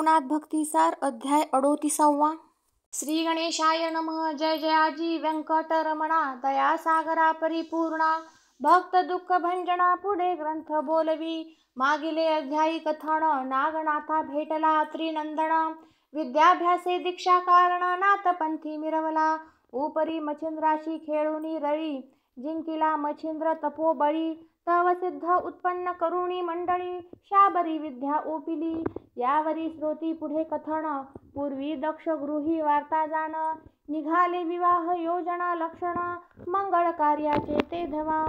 नवनाथ भक्तिसार अध्याय 38. श्री गणेशाय नमः. जय जयाजी व्यंकटरमणा, दया सागरा परिपूर्णा, भक्त दुःख भंजना. पुढे ग्रंथ बोलवी. मागिले अध्यायी कथन. नागनाथा भेटला त्रिनंदन, विद्याभ्यासे दीक्षा कारण. नाथपंथी मिरवला उपरी मच्छिंद्राशी खेळूनी रळी. जिंकिला मच्छिंद्र तपोबळी, तव सिद्ध उत्पन्न करुणी मंडळी. शाबरी विद्या ओपिली, यावरी श्रोती पुढे कथन. पूर्वी दक्ष गृही वार्ता जाण, निघाले विवाह योजना लक्षण. मंगळ कार्याचे ते धवा,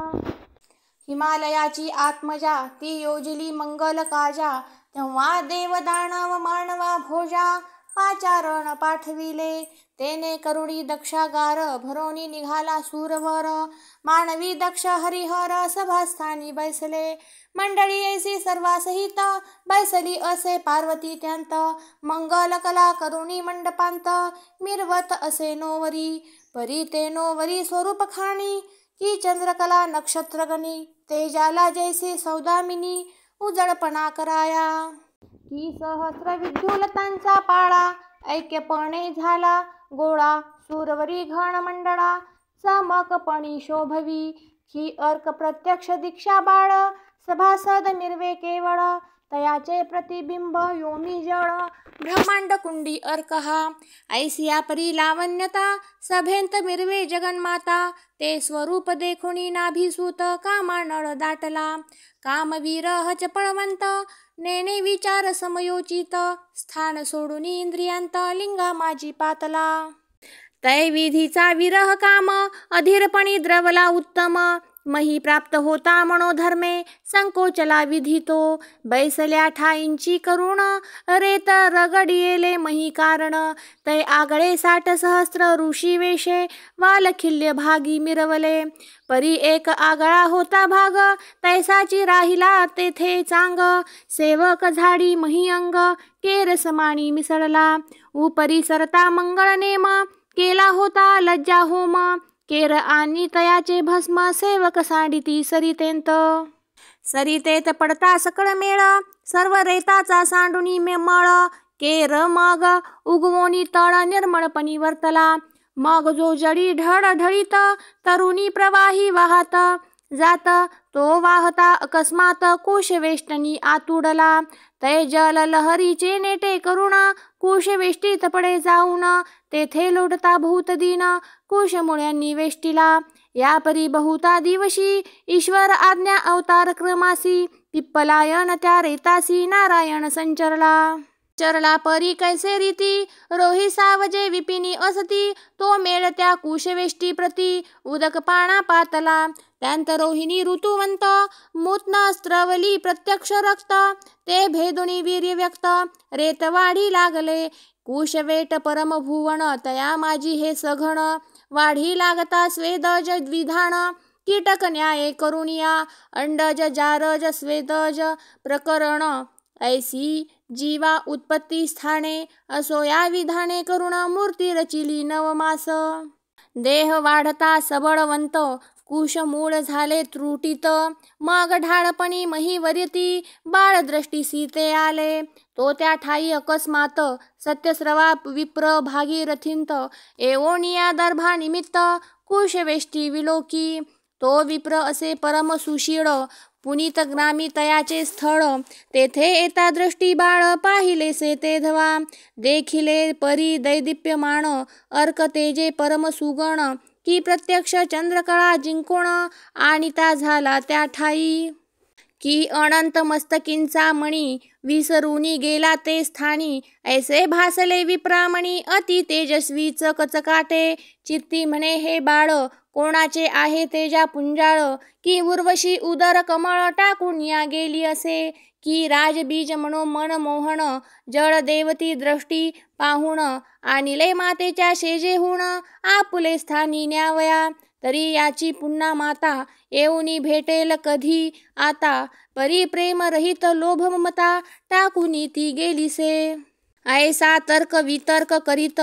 हिमालयाची आत्मजा. ती योजिली मंगल काजा, तेव्हा देव दानव मानवा भोजा. पाचारण पाठविले, तेने करुणी दक्षागार. भरोनी निघाला सूरवर, मानवी दक्ष हरिहर. सभास्थानी बैसले, मंडळी ऐसी सर्वासहित. बैसली असे पार्वती त्यांत, मंगल कला करुणी मंडपांत. मिरवत असे नोवरी, परी ते नोवरी स्वरूप खाणी. की चंद्रकला नक्षत्रगणी, तेजाला जैसे सौदामिनी. उजळपणा कराया, की सहस्र विद्युलतांचा पाळा. ऐक्यपणे झाला गोळा, सूरवरी घन मंडळा. चमकपणी शोभवी, ही अर्क प्रत्यक्ष दीक्षा बाळ. सभासद मिरवे केवळ, तयाचे प्रतिबिंब योमी जळ. ब्रह्मांड कुंडी अर्क हा, ऐसिया परी लावण्यता. सभेंत मिरवे जगन्माता, ते स्वरूप देखुनी नाभिसूत. कामानळ दाटला, कामवीर चपळवंत. नेने विचार समयोचित, स्थान सोडून इंद्रियांत. लिंगा माझी पातला, तै विधीचा विरह काम. अधीरपणी द्रवला उत्तम, मही प्राप्त होता मनोधर्मे. संकोचला विधितो, बैसल्या ठाईंची करुण. रेत रगडियेले मही कारण, तै आगळे 60 सहस्र ऋषी वेशे. वालखिल्य भागी मिरवले, परी एक आगळा होता भाग. तैसाची राहिला तेथे चांग, सेवक झाडी मही अंग. केर समाणी मिसळला, उपरी सरता मंगळ नेम. केला होता लज्जा होम, केर आणि तयाचे भस्म. सेवक सांडिती सरितेंत, सरितेत पडता सकळ मेळ. सर्व रेताचा सांडुनी मळ, केर मग उगवोनी तळ. निर्मळपणी वर्तला, मग जो जडी ढळढळीत. तरुणी प्रवाही वाहत जात, तो वाहता अकस्मात. कुशवेष्टनी आतुडला, तै जल लहरीचे नेटे करुण. कुशवेष्टीत पडे जाऊन, तेथे लोटता बहुत दिन. कुशमुळ्यांनी वेष्टीला, यापरी बहुता दिवशी. ईश्वर आज्ञा अवतार क्रमासी, पिप्पलायन त्या रेतासी. नारायण संचरला, चरला परी कैसे रीती. रोही सावजे विपिनी असती, तो मेळ त्या कुशवेष्टी प्रती. उदक पाणा पातला, त्यांत रोहिणी ऋतुवंत. मूतना स्त्रवली प्रत्यक्ष रक्त, ते भेदुनी वीर्य व्यक्त. रेत वाढी लागले कुशवेट परम भुवन. तया माझी हे सघन, वाढी लागता स्वेदज विधान. कीटक न्याय करुणिया, अंडज जारज स्वेदज प्रकरण. ऐसी जीवा उत्पत्ती स्थाने, असो या विधाने करुण. मूर्ती रचिली नवमास, देह वाढता सबळवंत. कुश मूळ झाले त्रुटीत, मग ढाळपणी मही वर्यती. बाळदृष्टी सीते आले, तो त्या ठाई अकस्मात. सत्यस्रवा विप्र भागीरथींत, एवोनिया दर्भा निमित्त. कुशवेष्टी विलोकी, तो विप्र असे परम सुशीळ. पुनीत ग्रामी तयाचे स्थळ, तेथे येता दृष्टी बाळ. पाहिलेसे ते धवा, देखिले परी दैदिप्यमान. अर्क तेजे परम सुगण, की प्रत्यक्ष चंद्रकळा जिंकोण. आणिता झाला त्या ठाई, की अनंत मस्तकींचा मणी. विसरुनी गेला ते स्थानी, ऐसे भासले विप्रामणी. अति तेजस्वी चकचकाटे, चित्ती म्हणे हे बाळ. कोणाचे आहे तेजा पुंजाळ, की उर्वशी उदर कमळ. टाकून या गेली असे, की राजबीज म्हणो मन मोहन. जळ देवती दृष्टी पाहुण, आणिले मातेच्या शेजेहून. आपुले स्थानी न्यावया, तरी याची पुन्हा माता. येऊनी भेटेल कधी आता, परी प्रेम रहित लोभ ममता. टाकूनी ती गेलीसे, ऐसा तर्क वितर्क करीत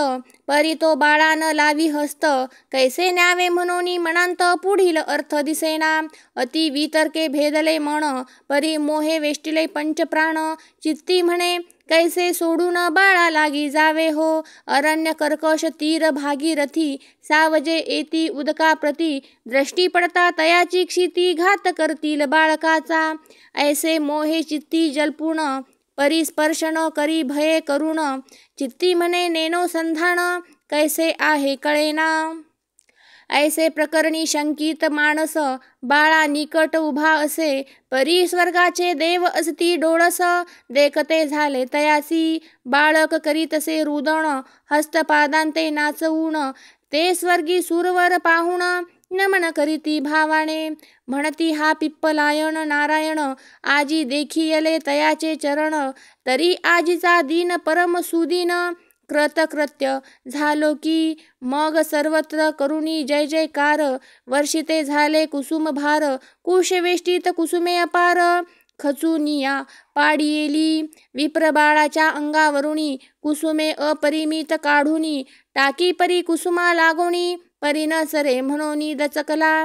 परी तो बाळा न लावी हस्त कैसे न्यावे म्हणून मनांत पुढील अर्थ दिसेना अति वितर्के भेदले मन परी मोहे वेष्टिले पंचप्राण चित्ती म्हणे कैसे सोडून बाळा लागी जावे हो अरण्य कर्कश तीर भागीरथी सावजे येती उदका प्रती दृष्टी पडता तयाची क्षिती घात करतील बाळकाचा ऐसे मोहे चित्ती जलपूर्ण परिस्पर्शन करी भये करुण चित्ती म्हणे नेनो संधान कैसे आहे कळेना ऐसे प्रकरणी शंकित मानस बाळा निकट उभा असे परी स्वर्गाचे देव असती डोळस देखते झाले तयासी बाळक करीतसे रुदण हस्तपादांते नाचवून ते स्वर्गी सुरवर पाहुण नमन करीती भावाने म्हणती हा पिप्पलायन नारायण आजी देखियले तयाचे चरण तरी आजीचा दीन परम सुदीन कृतकृत्य झालो की मग सर्वत्र करुणी जय जयकार वर्षिते झाले कुसुम भार कुशवेष्टीत कुसुमे अपार खचुनिया पाडियेली विप्रबाळाच्या अंगावरुणी कुसुमे अपरिमित काढुनी टाकी परी कुसुमा लागोणी परी न सरे म्हणून दचकला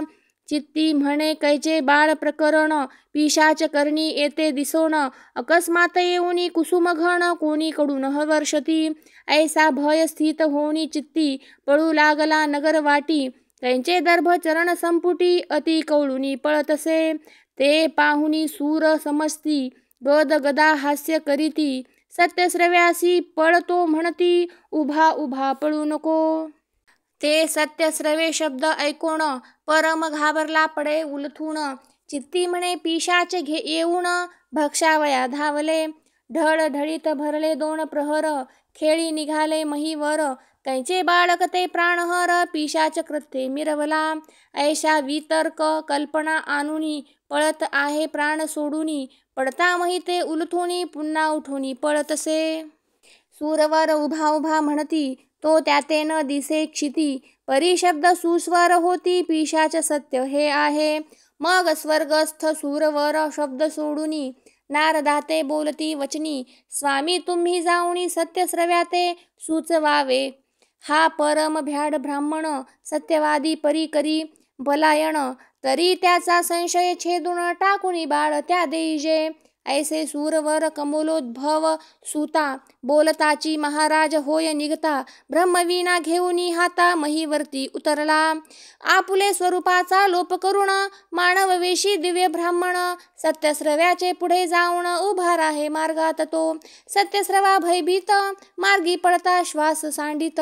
चित्ती म्हणे कैचे बाळ प्रकरण पिशाच करणी येते दिसोन अकस्मात येऊनी कुसुम घन कोणीकडून हवर्षती ऐसा भय स्थित होऊनी चित्ती पळू लागला नगर वाटी त्यांचे दर्भ चरण संपुटी अति कवळुनी पळतसे ते पाहुनी सूर समजती गद गदा हास्य करीती सत्यश्रव्यासी पळतो म्हणती उभा उभा पळू नको ते सत्यश्रवे शब्द ऐकून परम घाबरला पडे उलथून चित्ती म्हणे पिशाच येऊन भक्षावया धावले ढळढळीत भरले दोन प्रहर खेळी निघाले महीवर त्यांचे बाळक ते प्राणहर पिशाच कृत्ये मिरवला ऐशा वितर्क कल्पना आणुनी पळत आहे प्राण सोडूनी पडता मही ते उलथुनी पुन्हा उठुनी पळतसे सूरवर उभा उभा म्हणती तो त्याते न दिसे क्षिती परिशब्द सुस्वर होती पिशाच सत्य हे आहे मग स्वर्गस्थ सूरवर शब्द सोडूनी नारदाते बोलती वचनी स्वामी तुम्ही जाऊनी सत्यश्रव्याते सुचवावे हा परम भ्याड ब्राह्मण सत्यवादी परी करी बलायन तरी त्याचा संशय छेदून टाकुनी बाळ त्या देईजे ऐसे सूरवर कमलोद्भव सुता बोलताची महाराज होय निघता ब्रह्मवीणा घेऊनी हाता महीवरती उतरला आपुले स्वरूपाचा लोप करुण मानववेशी दिव्य ब्राह्मण सत्यश्रव्याचे पुढे जाऊन उभा राहे मार्गात तो सत्यश्रवा भयभीत मार्गी पडता श्वास सांडित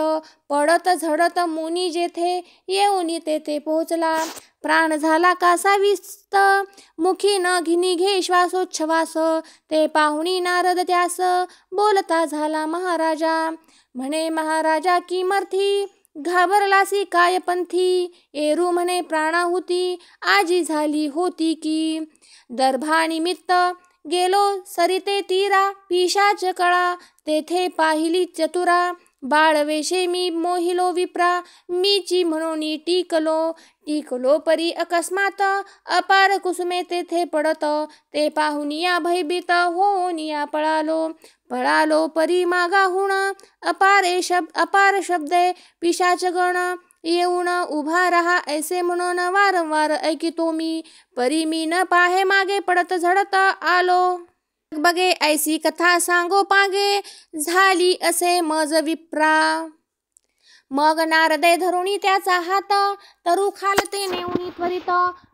पडत झडत मुनी जेथे येऊनी तेथे पोहोचला प्राण झाला कासा विस्त मुखी न घिनी घे श्वासोच्छवास ते पाहुणी नारद त्यास बोलता झाला महाराजा म्हणे महाराजा किमर्थी घाबरलासी काय पंथी एरू म्हणे प्राणाहुती आजी झाली होती की दर्भानिमित्त गेलो सरिते तीरा पिशाच कळा तेथे पाहिली चतुरा बाळवेशे मी मोहिलो विप्रा मीची म्हणून टिकलो परी अकस्मात अपार कुसुमे तेथे पडत ते पाहुनिया भयभीत होऊनिया पळालो परी मागाहुण अपार शब्दे पिशाच गण येऊन उभा रहा ऐसे म्हणून वारंवार ऐकितो मी परी मी न पाहे मागे पडत झडत आलो बगे ऐसी कथा सांगो पागे झाली असे मज विप्रा मग नारदे धरुणी त्याचा हात तरु खालते नेऊनी त्वरित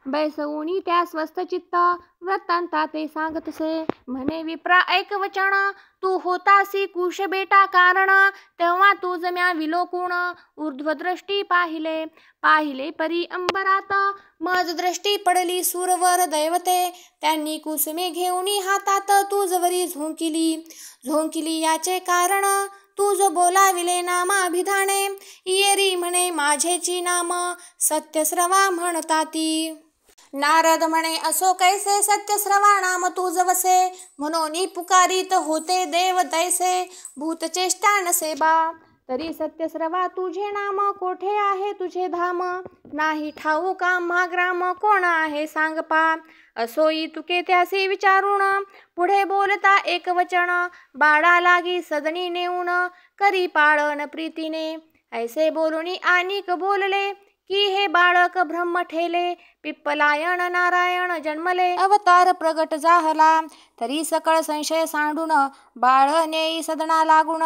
बैसवूनी त्या स्वस्थ चित्त वृत्तांता ते सांगतसे म्हणे विप्रा ऐक वचन तू होतासी कुश बेटा कारण तेव्हा तू जम्या विलोकुण ऊर्ध्वदृष्टी पाहिले परी अंबरात मज दृष्टी पडली सूरवर दैवते त्यांनी कुसुमे घेऊनी हातात तू जवरी झोंकिली याचे कारण तू जो बोलाविले नामाभिधाने येरी म्हणे माझेची नाम सत्यश्रवा म्हणताती नारद म्हणे असो कैसे सत्यश्रवा नाम तू जवसे म्हणून पुकारित होते देव तैसे भूतचेष्टा नसे बा तरी सत्यश्रवा तुझे नाम कोठे आहे तुझे धाम नाही ठाऊ का महाग्राम कोण आहे सांग पा असोई तुके त्यासी विचारून, पुढे बोलता एक वचन, बाळा लागी सदनी नेऊन, करी पाळन प्रीतीने. ऐसे बोलुनी आनिक बोलले, की हे बाळक ब्रह्म ठेले. पिप्पलायन नारायण जन्मले, अवतार प्रगट जाहला. तरी सकळ संशय सांडून, बाळ नेई सदना लागून.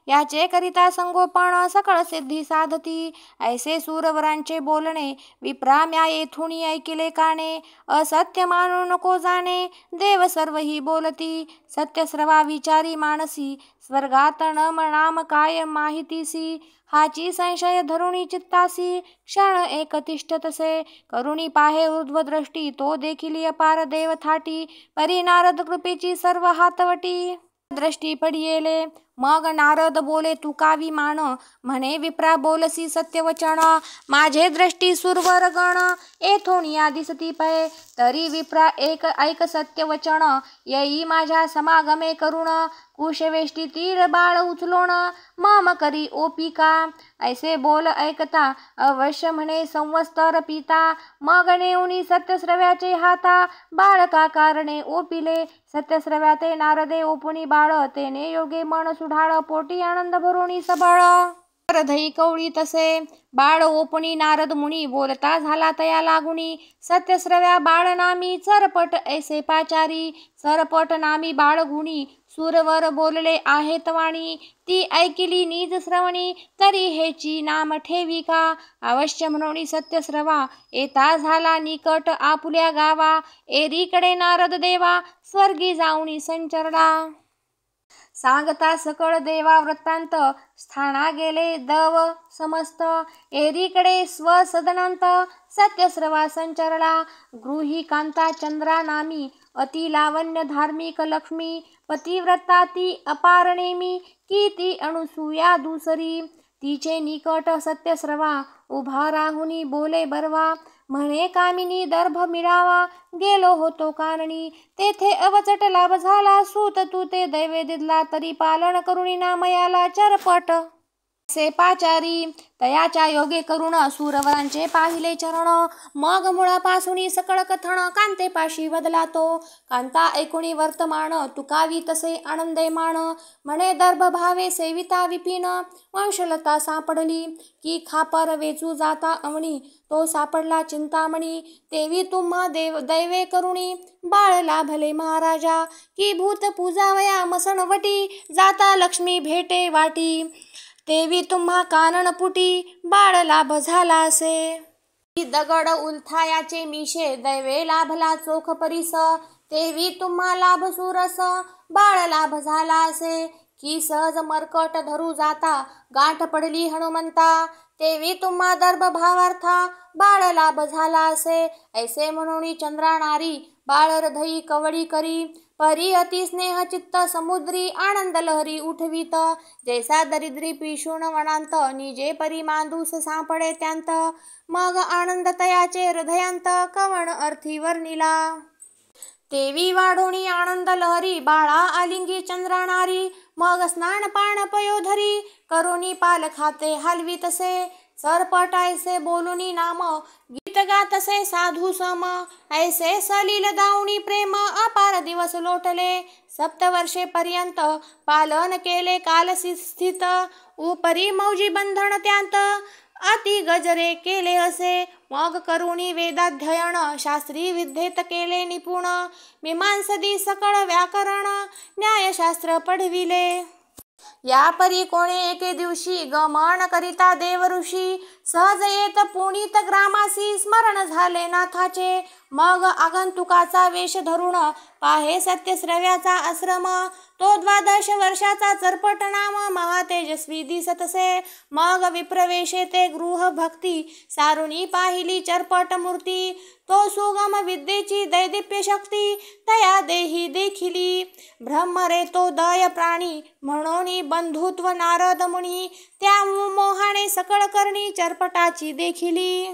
याचे करिता संगोपन सकळ सिद्धी साधती. ऐसे सूरवरांचे बोलणे, विप्रा म्या येथुनी ऐकिले काने. असत्य मानू नको जाणे, देव सर्वही बोलती. सत्यस्रवा विचारी मानसी, स्वर्गात न नाम काय माहितीसी. हाची संशय धरुणी चित्तासी, क्षण एक तिष्ठतसे. करुणी पाहे ऊर्ध्वदृष्टी, तो देखिली अपार देव थाटी. परी नारद कृपेची सर्व हातवटी, दृष्टी पडियेले. मग नारद बोले तुका विमान, म्हणे विप्रा बोलसी सत्यवचन. माझे दृष्टी सुरवर गण, येथोनिया दिसती पै. तरी विप्रा एक ऐक सत्यवचन, येई माझ्या समागमे करुण. कुशवेष्टी तीर बाळ उचलोण, मम करी ओपिका. ऐसे बोल ऐकता, अवश्य म्हणे संवत्सर पिता. मग नेऊनी सत्यश्रव्याचे हाता, बाळका कारणे ओपिले. सत्यश्रव्या नारदे ओपुनी बाळ, तेने योगे मन सुढाळ. पोटी आनंद भरुणी सबळ, हृदयी कवळी तसे. बाळ ओपुनी नारद मुनी, बोलता झाला तया लागुनी. सत्यश्रव्या बाळ नामी चरपट ऐसे पाचारी. चरपट नामी बाळ गुणी, सूरवर बोलले आहेत वाणी. ती ऐकिली निज श्रवणी, तरी हेची नाम ठेवी का. अवश्य म्हणून सत्यश्रवा, येता झाला निकट आपुल्या गावा. एरीकडे नारद देवा, स्वर्गी जाऊनी संचरला. सांगता सकळ देवा वृत्तांत, स्थाना गेले दव समस्त. एरीकडे स्वसदनांत, सत्यश्रवा संचरला. गृही कांता चंद्रा नामी, अति लावण्य धार्मिक लक्ष्मी. पतिव्रता ती अपार नेमी, की ती अणुसूया दुसरी. तिचे निकट सत्यश्रवा, उभा राहुनी बोले बरवा. म्हणे कामिनी दर्भ मिळावा, गेलो होतो काननी. तेथे अवचट लाभ झाला, सूत तू ते दैवे दिदला. तरी पालन करुणी नामयाला चरपट से पाचारी. तयाच्या योगे करुण, सूरवरांचे पाहिले चरण. मग मुळापासून सकळ कथन, कांतेपाशी वदला तो. कांता ऐकुणी वर्तमान, तुकावी तसे आनंदे मान. म्हणे दर्भ भावे सेविता विपिन, वंशलता सापडली. की खापर वेचू जाता अवनी, तो सापडला चिंतामणी. तेवी तुम्हा दैवे करुणी, बाळ लाभले महाराजा. की भूत पूजावया मसणवटी, जाता लक्ष्मी भेटे वाटी. तेवी तुम्हा काननपुटी, बाळ लाभ झाला असे. दगड उलथायाचे मिशे, दैवे लाभला चोख परीस. तेवी तुम्हा लाभ सुरस, बाळ लाभ झाला असे. की सहज मरकट धरू जाता, गाठ पडली हनुमंता. तेवी तुम्हा दर्भ भावार्था, बाळ लाभ झाला असे. ऐसे म्हणून चंद्रा नारी, बाळ हृदयी कवळी करी. परी अति स्नेह चित्त समुद्री, आनंद लहरी उठवीत. जैसा दरिद्री पिशून वनांत, निजे परी मांदूस सापडे त्यांत. मग आनंद तयाचे हृदयांत, कवण अर्थी वर्णिला. तेवी वाढोणी आनंद लहरी, बाळा आलिंगी चंद्रा नारी. मग स्नान पान पयोधरी, करोनी पाल खाते हलवी तसे. चरपट ऐसे बोलुनी नाम, गीत गातसे साधू सम. ऐसे सलील दाऊनी प्रेम, अपार दिवस लोटले. सप्तवर्षे पर्यंत पालन केले कालसी स्थित. उपरी मौजी बंधन त्यांत, अति गजरे केले असे. मग करुणी वेदाध्ययन, शास्त्री विद्येत केले निपुण. मीमांसदी सकळ व्याकरण, न्यायशास्त्र पढविले. या परी कोणे एके दिवशी, गमन करिता देव ऋषी. सहज येत पुणित ग्रामासी, स्मरण झाले नाथाचे. मग आगंतुकाचा वेश धरुण, पाहे सत्यश्रव्याचा आश्रम. तो 12 वर्षाचा चरपट नाम, महातेजस्वी दिसतसे. मग विप्रवेशे ते गृह भक्ती, सारुणी पाहिली चरपट मूर्ती. तो सुगम विद्येची दैदिप्य शक्ती, तया देही देखिली. ब्रह्म रे तो दय प्राणी, म्हणून बंधुत्व नारद मुनी. त्या मोहाने सकळ करणी, चरपटाची देखिली.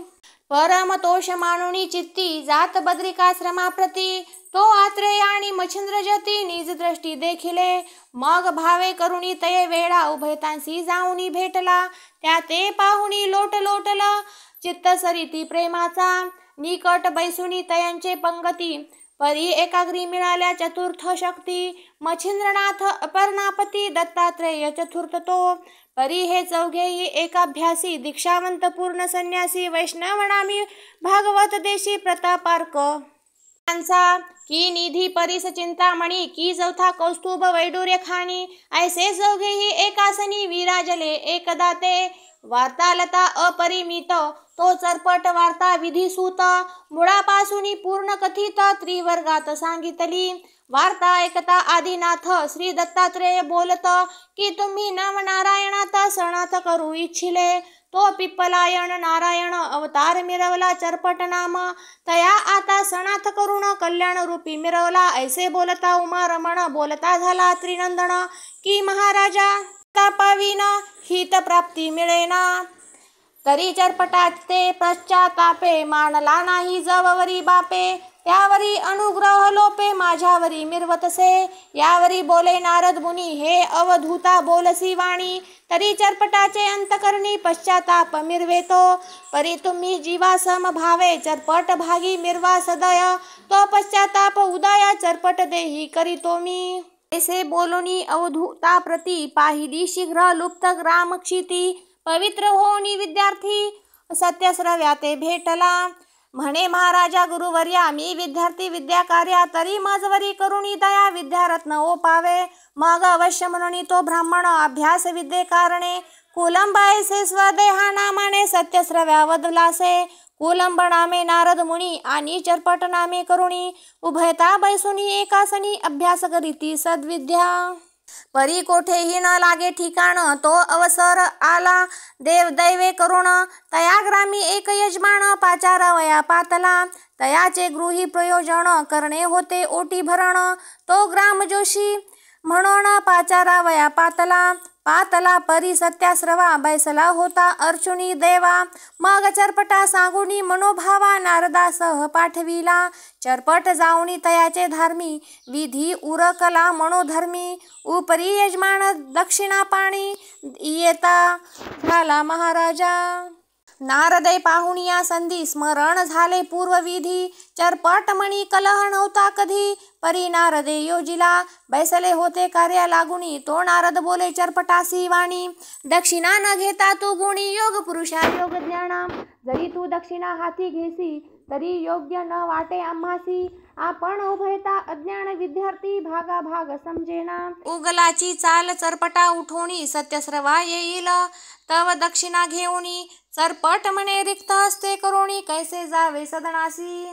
परमतोष मानुनी चित्ती, जात बद्रिकाश्रमाप्रती. तो आत्रेय आणि मच्छिंद्र जती, निज दृष्टी देखिले. मग भावे करुणी तये वेळा, उभयतांसी जाऊनी भेटला. त्या ते पाहुनी लोट लोटला, चित्त सरिती प्रेमाचा. निकट बैसुनी तयांचे पंगती, परी एकाग्री मिळाल्या चतुर्थ शक्ती, मच्छिंद्रनाथ अपर्णापती दत्तात्रेय चतुर्थ तो. परी हे चौघेही एकाभ्यासी, दीक्षावंत पूर्ण संन्यासी, वैष्णवनामी भागवत देशी प्रतापार्क त्यांचा. की निधी परीस चिंतामणी, की चौथा कौस्तुभ वैडूर्य खाणी, ऐसे चौघेही एकासनी विराजले एकदा ते. वार्तालता अपरिमित तो चरपट वार्ता विधिसूत, मुळापासून पूर्ण कथित त्रिवर्गात सांगितली. वार्ता ऐकता आदिनाथ श्री दत्तात्रेय बोलत, की तुम्ही नवनारायणात सणात करू इच्छिले. तो पिप्पलायन नारायण अवतार मिरवला चरपट नाम, तया आता सणात करून कल्याण रूपी मिरवला. ऐसे बोलता उमा रमण बोलता झाला त्रिनंदन, की महाराजा तापाविन हित प्राप्ती मिळेना. तरी चरपटाचे पश्चातापे, मानला नाही जववरी बापे. त्यावरी अनुग्रह लोपे माझ्यावरी मिरवतसे. यावरी बोले नारद मुनी, हे अवधूता बोलसी वाणी. तरी चरपटाचे अंतकरणी पश्चाताप मिरवेतो. परी तुम्ही जीवा सम भावे, चरपट भागी मिरवा सदय. तो पश्चाताप उदय चरपट देही करीतो मी. ऐसे बोलोनी अवधूता प्रती, पाहिली शीघ्र लुप्त ग्राम क्षिती. पवित्र होनी विद्यार्थी सत्यश्रव्याते भेटला. म्हणे महाराजा गुरुवर्या, मी विद्यार्थी विद्याकार्या, तरी मजवरी करुणी दया विद्यारत्न ओपावे. मग अवश्य म्हणून तो ब्राह्मण अभ्यास विद्ये कारणे, कुलंब ऐसे स्वदेहा नामाने सत्यश्रव्या वदलासे. कुलंब नामे नारद मुनी, आणि चरपट नामे करुणी, उभयता बैसुनी एकासनी अभ्यास करीती सद्विद्या. परी कोठेही न लागे ठिकाण, तो अवसर आला देवदैवे करुण. तया ग्रामी एक यजमान पाचारावया पातला, तयाचे गृही प्रयोजन करणे होते ओटी भरण. तो ग्राम जोशी म्हणून पाचारावया पातला परी सत्याश्रवा बैसला होता अर्चुनी देवा. मग चरपटा सांगुनी मनोभावा नारदासह पाठविला. चरपट जाऊनी तयाचे धार्मी, विधी उरकला मनोधर्मी. उपरी यजमान दक्षिणा पाणी, येता झाला महाराजा. नारदे पाहुणी या संधी, स्मरण झाले पूर्वविधी. चरपट म्हणी कलह नव्हता कधी, परी नारदे योजिला. बैसले होते कार्या लागुनी, तो नारद बोले चरपटासी वाणी. दक्षिणा न घेता तू गुणी, योग पुरुषा योग ज्ञाना. जरी तू दक्षिणा हाती घेसी, तरी योग्य न वाटे आम्हासी. आपण उभयता अज्ञान विद्यार्थी, भागा भाग समजेना. उगलाची चाल चरपटा उठोणी, सत्यश्रवा येईल तव दक्षिणा घेऊनी. चरपट म्हणे रिक्त हस्ते करोणी, कैसे जावे सदनासी.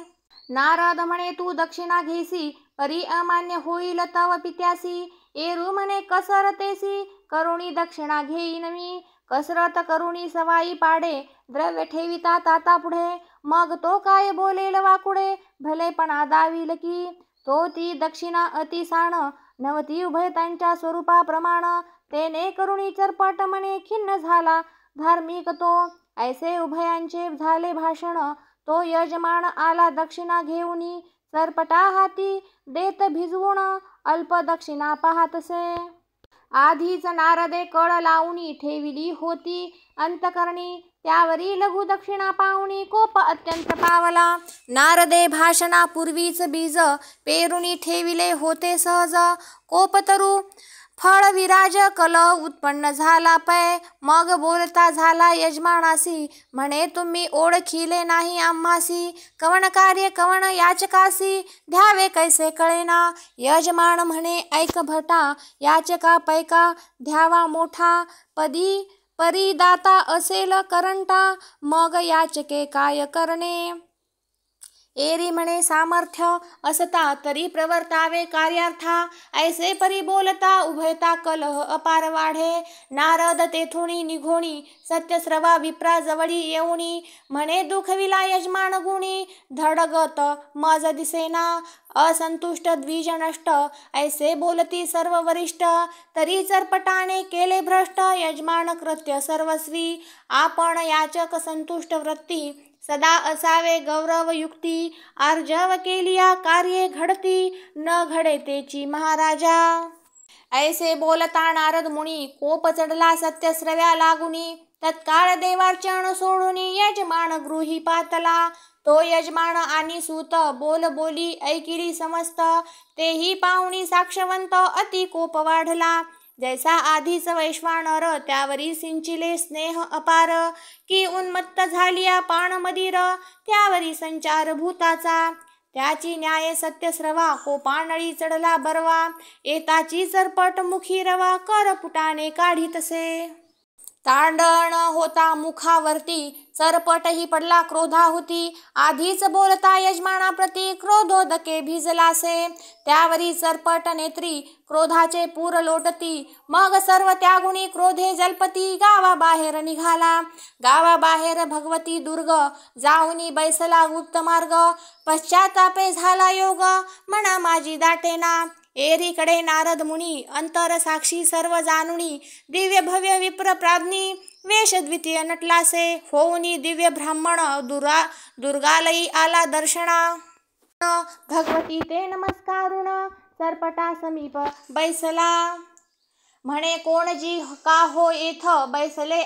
नारद म्हणे तू दक्षिणा घेसी, परी अमान्य होईल तव पित्यासी. एरू म्हणे कसरतेसी, करुणी दक्षिणा घेईन मी. कसरत करुणी सवाई पाडे, द्रव्य ठेविता ताता पुढे. मग तो काय बोलेल वाकुडे, भलेपणा दाविल की. तो ती दक्षिणा अतिसाण, नवती उभयतांच्या स्वरूपाप्रमाण. तेने करुणी चरपट म्हणे खिन्न झाला धार्मिक तो. ऐसे उभयांचे झाले भाषण, तो यजमान आला दक्षिणा घेऊनी. चरपटा हाती देत भिजवून, अल्प दक्षिणा पाहतसे. आधीच नारदे कळ लावूनी ठेविली होती अंतकरणी. त्यावरी लघु दक्षिणा पाहुणी कोप अत्यंत पावला. नारदे भाषणापूर्वीच बीज पेरुनी ठेविले होते सहज. कोपतरू फळ विराज कल उत्पन्न झाला पै. मग बोलता झाला यजमानासी, म्हणे तुम्ही ओळखिले नाही आम्हासी. कवण कार्य कवण याचकासी, द्यावे कैसे कळेना. यजमान म्हणे ऐक भटा, याचका पैका द्यावा मोठा. परी दाता असेल करंटा, मग याचके काय करणे. एरी म्हणे सामर्थ्य असता, तरी प्रवर्तावे कार्यार्था. ऐसे परी बोलता उभयता कलह अपार वाढे. नारद तेथुनी निघोणी, सत्यश्रवा विप्रा जवळी येऊनी. म्हणे दुखविला यजमान गुणी, धडगत मज दिसेना. असंतुष्ट द्विज नष्ट, ऐसे बोलती सर्व वरिष्ठ. तरी चरपटाने केले भ्रष्ट, यजमान कृत्य सर्वस्वी. आपण याचक संतुष्ट वृत्ती, सदा असावे गौरव युक्ती. आर्जव केलिया कार्ये घडती, न घडे तेची महाराजा. ऐसे बोलता नारद मुनी, कोप चढला सत्यश्रव्या लागुनी. तत्काळ देवार्चन सोडूनी, यजमान गृही पातला. तो यजमान आणि सूत बोल बोली ऐकिली समस्त, तेही पाहुणी साक्षवंत अति कोप वाढला. जैसा आधीच वैश्वानर त्यावरी सिंचिले स्नेह अपार, की उन्मत्त झालिया पान मदिर त्यावरी संचार भूताचा. त्याची न्याय सत्य स्रवा कोपानळी चढला बरवा, येताची चरपट मुखी रवा कर पुटाने काढीतसे. तांडण होता मुखावरती चरपटही पडला क्रोधाहुती, आधीच बोलता यजमानाप्रती क्रोधोदके भिजलासे. त्यावरी चरपट नेत्री क्रोधाचे पूर लोटती, मग सर्व त्यागुणी क्रोधे जलपती गावाबाहेर निघाला. गावाबाहेर भगवती दुर्ग जाऊनी बैसला गुप्त मार्ग, पश्चातापे झाला योग म्हणा माझी दाटेना. एरीकडे नारद मुनी अंतर साक्षी सर्व जानुनी, दिव्य भव्य विप्र प्राज्ञी वेश द्वितीय नटलासे. होऊनी दिव्य ब्राह्मण दुर्गालयी आला दर्शना, भगवती ते नमस्कारून चरपटा समीप बैसला. म्हणे कोणजी का हो येथ बैसले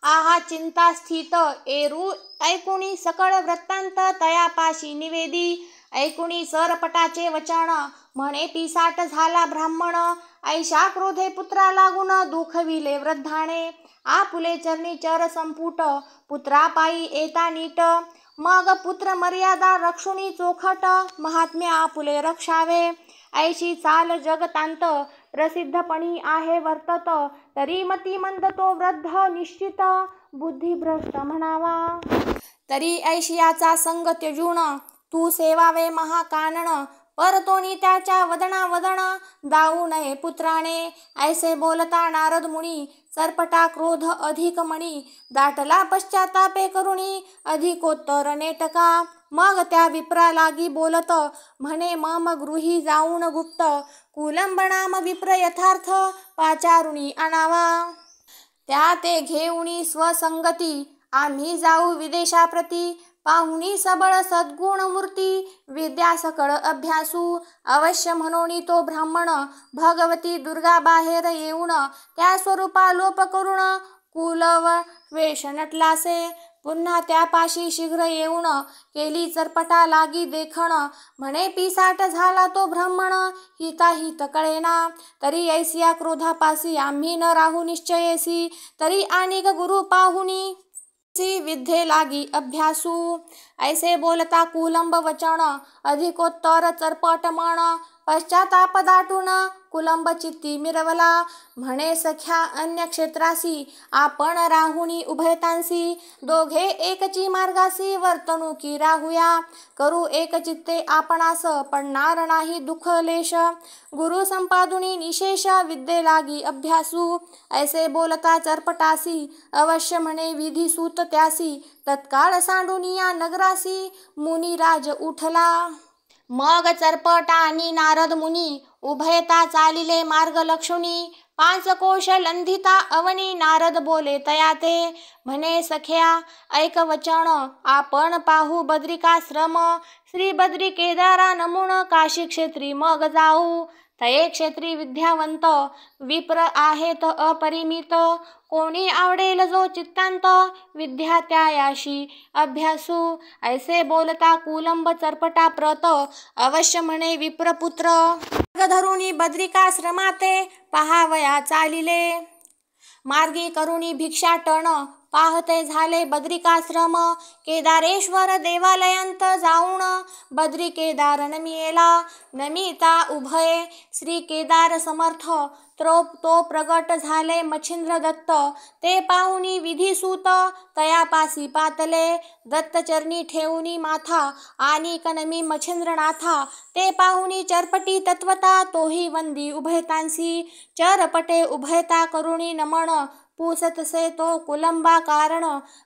आहा चिंता स्थित, एरू ऐकुणी सकळ वृत्तांत तयापाशी निवेदी. ऐकुणी चरपटाचे वचन म्हणे पिसाट झाला ब्राह्मण, ऐशा क्रोधे पुत्रा लागून दुखविले वृद्धाने. आपुले चरणी चर संपुट पुत्रापायी येता नीट, मग पुत्र मर्यादा रक्षुनी चोखट महात्म्य आपुले रक्षावे. ऐशी चाल जगतांत प्रसिद्धपणी आहे वर्तत, तरी मती मंद तो वृद्ध निश्चित बुद्धिभ्रष्ट म्हणावा. तरी ऐशियाचा संग त्यजून तू सेवावे महाकानन, परतोनी त्याच्या वदना वदन दाऊ नये पुत्राने. ऐसे बोलता नारद मुनी चरपटा क्रोध अधिक मणी, दाटला पश्चातापे करुणी अधिकोत्तर नेटका. मग त्या विप्रा लागी बोलत म्हणे मम गृही जाऊन गुप्त, कुलंबनाम विप्र यथार्थ पाचारुणी आणावा. त्या ते घेऊनी स्वसंगती आम्ही जाऊ विदेशाप्रती, पाहुणी सबळ सद्गुण मूर्ती विद्या सकळ अभ्यासू. अवश्य म्हणोनी तो ब्राह्मण भगवती दुर्गा बाहेर येऊन, त्या स्वरूपा लोप करून कुलव वेश नटलासे. पुन्हा त्यापाशी शीघ्र येऊन केली चरपटा लागी देखण, म्हणे पिसाट झाला तो ब्राह्मण हिताहित कळेना. तरी ऐसिया क्रोधापासी आम्ही न राहू निश्चयेसी, तरी आणिक गुरु पाहुनी विद्ये लागी अभ्यासू. ऐसे बोलता कुलंब वचन अधिकोत्तर चरपट मन, पश्चाताप दाटून कुलंब चित्ती मिरवला. म्हणे सख्या अन्य क्षेत्रासी आपण राहुनी उभयतांसी, दोघे एकची मार्गासी वर्तणुकी राहूया. करू एक चित्ते आपणास पडणार नाही दुःख लेश, गुरु संपादुनी निशेष विद्ये लागी अभ्यासू. ऐसे बोलता चरपटासी अवश्य म्हणे विधिसूत त्यासी, तत्काळ सांडूनी या नगरासी मुनिराज उठला. मग चरपट आणि नारद मुनी उभयता चालिले मार्ग लक्षुनी, 5 कोश लंधिता अवनी नारद बोले तयाते. म्हणे सख्या ऐक वचन आपण पाहू बद्रिकाश्रम, श्री बद्री केदारा नमून काशी क्षेत्री मग जाऊ. तये क्षेत्री विद्यावंत विप्र आहेत अपरिमित, कोणी आवडेल जो चित्तांत विद्या त्यायाशी अभ्यासू. ऐसे बोलता कुलंब चरपटा प्रत अवश्य म्हणे विप्रपुत्र, मार्ग धरुणी बद्रिकाश्रमाते पहावया चालिले. मार्गी करुणी भिक्षाटन पाहते झाले बद्रिकाश्रम, केदारेश्वर देवालयांत जाऊन बद्री केदार नमियेला. नमिता उभये श्री केदार समर्थ, तो प्रगट झाले मच्छिंद्र दत्त. ते पाहुनी विधिसूत तयापासी पातले, दत्तचरणी ठेवूनी माथा आणि कनमी मच्छिंद्रनाथा. ते पाहुनी चरपटी तत्वता तोही वंदी उभयतांसी, चरपटे उभयता करुणी नमन पुसतसे तो कुलंबा कारण.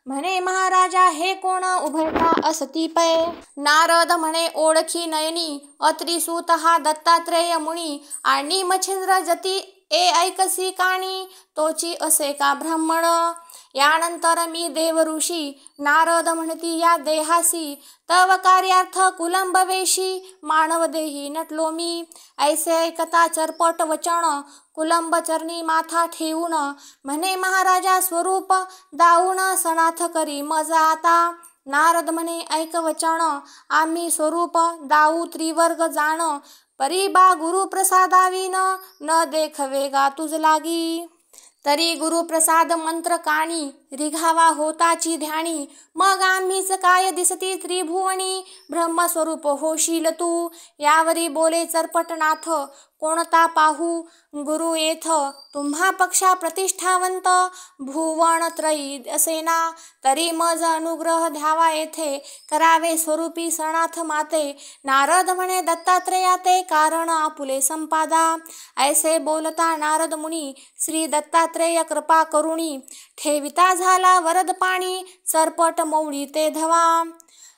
म्हणे महाराजा हे कोण उभयता असती पै. नारद म्हणे ओळखी नयनी अत्रिसूत हा दत्तात्रेय मुनी, आणि मच्छिंद्र जती ऐकसी काणी तोची असे का ब्राह्मण. यानंतर मी देवऋषी नारद म्हणती या देहासी, तव कार्यार्थ कुलंबवेशी मानवदेही नटलो मी. ऐसे ऐकता चरपट वचन कुलंब चरणी माथा ठेवून, म्हणे महाराजा स्वरूप दाऊन सनाथ करी मज आता. नारद म्हणे ऐक वचन, आम्ही स्वरूप दाऊ त्रिवर्ग जाण, परिबा गुरुप्रसादाविन न देखवे गा तुझ लागी. तरी गुरुप्रसाद मंत्र काणी, रिघावा होताची ध्यानी, मग आम्हीच काय दिसती त्रिभुवनी, ब्रह्मस्वरूप होशील तू. यावरी बोले चरपटनाथ, कोणता पाहू गुरु येथ, तुम्हा पक्षा प्रतिष्ठावंत, भुवन त्रयी असेना, तरी मज अनुग्रह द्यावा येथे, करावे स्वरूपी सनाथ माते. नारद म्हणे दत्तात्रेया ते कारण आपुले संपादा. ऐसे बोलता नारद मुनी, श्री दत्तात्रेय कृपा करुणी, ठेविता झाला वरद पाणी, चरपट मौळी ते धवा.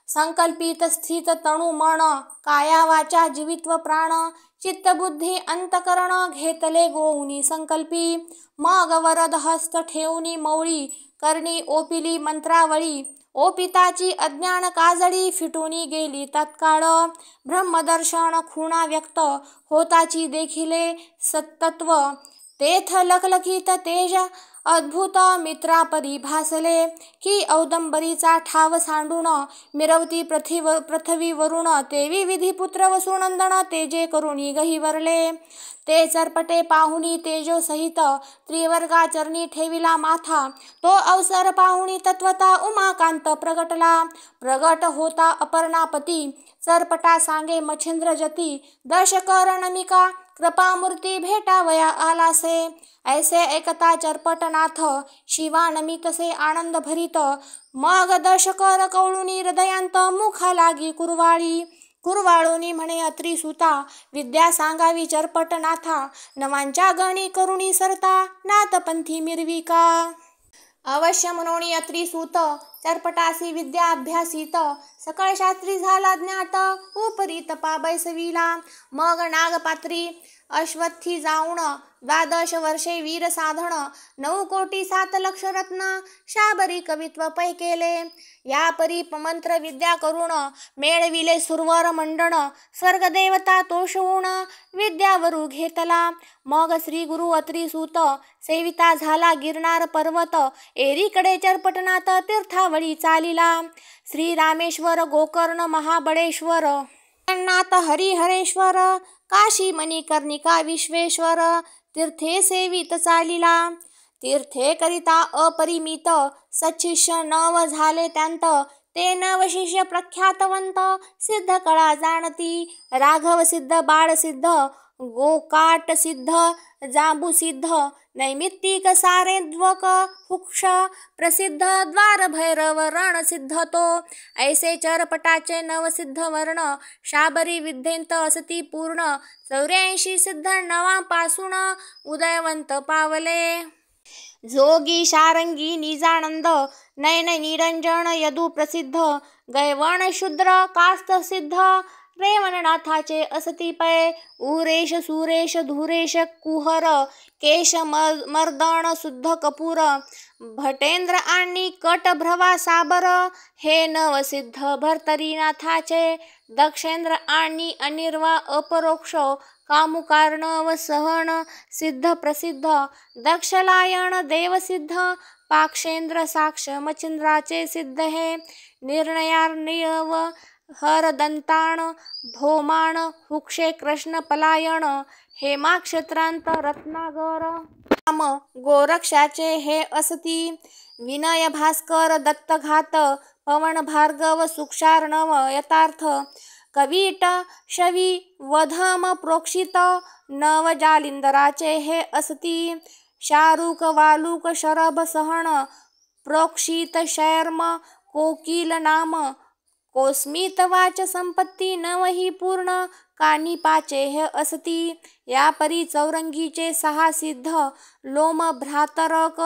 संकल्पित स्थित तणु मन, काया वाचा जीवित्व प्राण, चित्तबुद्धी अंतकरण घेतले गोऊनी संकल्पी. मग वरद हस्त ठेवूनी मौळी, करणी ओपिली मंत्रावळी, ओपिताची अज्ञान काजळी, फिटूनी गेली तत्काळ. ब्रह्मदर्शन खुणा व्यक्त, होताची देखिले सत्तत्व, तेथ लखलखित तेज अद्भुत मित्रापरी भासले, की औदंबरीचा ठाव सांडून, मिरवती पृथ्वीवरून, तेवी विधिपुत्र वसुनंदन, तेजे करुणी गहिवरले. ते चरपटे पाहुनी तेजो सहित, त्रिवर्गाचरणी ठेविला माथा, तो अवसर पाहुनी तत्वता उमाकांत प्रगटला. प्रगट होता अपर्णापती, चरपटा सांगे मच्छिंद्र जती, दशकर नमिका कृपामूर्ती भेटावया आलासे. ऐसे ऐकता चरपटनाथ, शिवानमितसे आनंद भरित, मग दशकर कवळुनी हृदयांत, मुखा लागी कुरवाळी. कुरवाळोनी म्हणे अत्रिसुता, विद्या सांगावी चरपटनाथा, नवांच्या गणी करुणी सरता, नाथपंथी मिरविका. अवश्य म्हणोनी अत्रिसूत, चरपटासी विद्या अभ्यासित, सकळ शास्त्री झाला ज्ञात, उपरी तपा बैसविला. मग नागपात्री अश्वत्थी जाऊन, 12 वर्षे वीर साधन, 9 कोटी 7 लक्ष रत्न, शाबरी कवित्व पै केले. या परी मंत्र विद्या करून, मेळविले सुरवर मंडन, स्वर्गदेवता तोषवून, विद्यावरू घेतला. मग श्री गुरु अत्रिसूत, सेविता झाला गिरनार पर्वत, एरीकडे चरपटनाथ तीर्थावळी चालिला. श्री रामेश्वर गोकर्ण महाबळेश्वर, जगन्नाथ हरिहरेश्वर, काशी मणिकर्णिका विश्वेश्वर, तीर्थे सेवित चालिला. तीर्थे करिता अपरिमित, सच्छिष्य नव झाले त्यांत, ते नव शिष्य प्रख्यातवंत, सिद्ध कळा जाणती. राघव सिद्ध, बाळ सिद्ध, गोकाट सिद्ध, जांबू सिद्ध, नैमित्तिक सारेद्वक, हुक्ष प्रसिद्ध, द्वार भैरव रण सिद्ध तो. ऐसे चरपटाचे नवसिद्ध वर्ण, शाबरी विद्येंत असती पूर्ण, 84 सिद्ध नवापासून, उदयवंत पावले. जोगी शारंगी निजानंद, नयन निरंजन यदु प्रसिद्ध, गैवण शूद्र कास्त सिद्ध, रेवणनाथाचे असती पै. उरेश सुरेश धुरेश कुहर, केश मर्दन शुद्ध कपूर, भटेंद्र आणि कटभ्रवा साबर, हे नवसिद्ध भर्तरीनाथाचे. दक्षेंद्र आणि अनिर्वा अपरोक्ष, कामुकार्णव सहन सिद्ध प्रसिद्ध, दक्षलायन देवसिद्ध, पाक्षेंद्र साक्ष मच्छिंद्राचे सिद्ध हे. निर्णयार्णव हरदंताण, भौमाण, हुक्षे कृष्ण पलायन, हेमाक्षत्रांत रत्नागर, राम गोरक्षाचे हे असती. विनय भास्कर दत्तघात, पवन भार्गव सुक्षार्णव यथार्थ, कवीट शवी वधम प्रोक्षित, नव जालिंदराचे हे असती. शारुक वालुक शरभ सहन, प्रोक्षित शर्म कोकिल नाम, कोस्मित वाच संपत्ती नवही पूर्ण, कानिपाचे हे असती. या परी चौरंगीचे 6 सिद्ध, लोम भ्रातरक,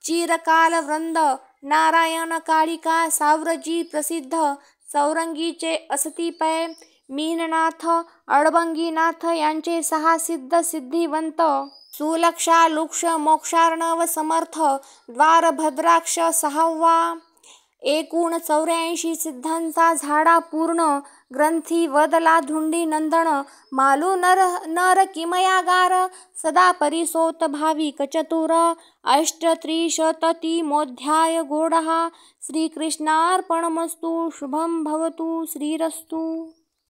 चिरकाल वृंद, नारायण काळिका साव्रजी प्रसिद्ध, चौरंगीचे असती पै. मीननाथ अडबंगीनाथ यांचे 6 सिद्ध सिद्धिवंत, सुलक्षा लुक्ष मोक्षार्णव समर्थ, द्वारभद्राक्ष 6वा, एकूण 84 सिद्धांचा झाडा पूर्ण ग्रंथी वदला धुंडी नंदन मालू नर किमयागार सदा परिसोत भाविक चतुर अष्टत्रिशततिमोऽध्याय गोडः श्रीकृष्णार्पणमस्तु शुभं भवतु श्रीरस्तु।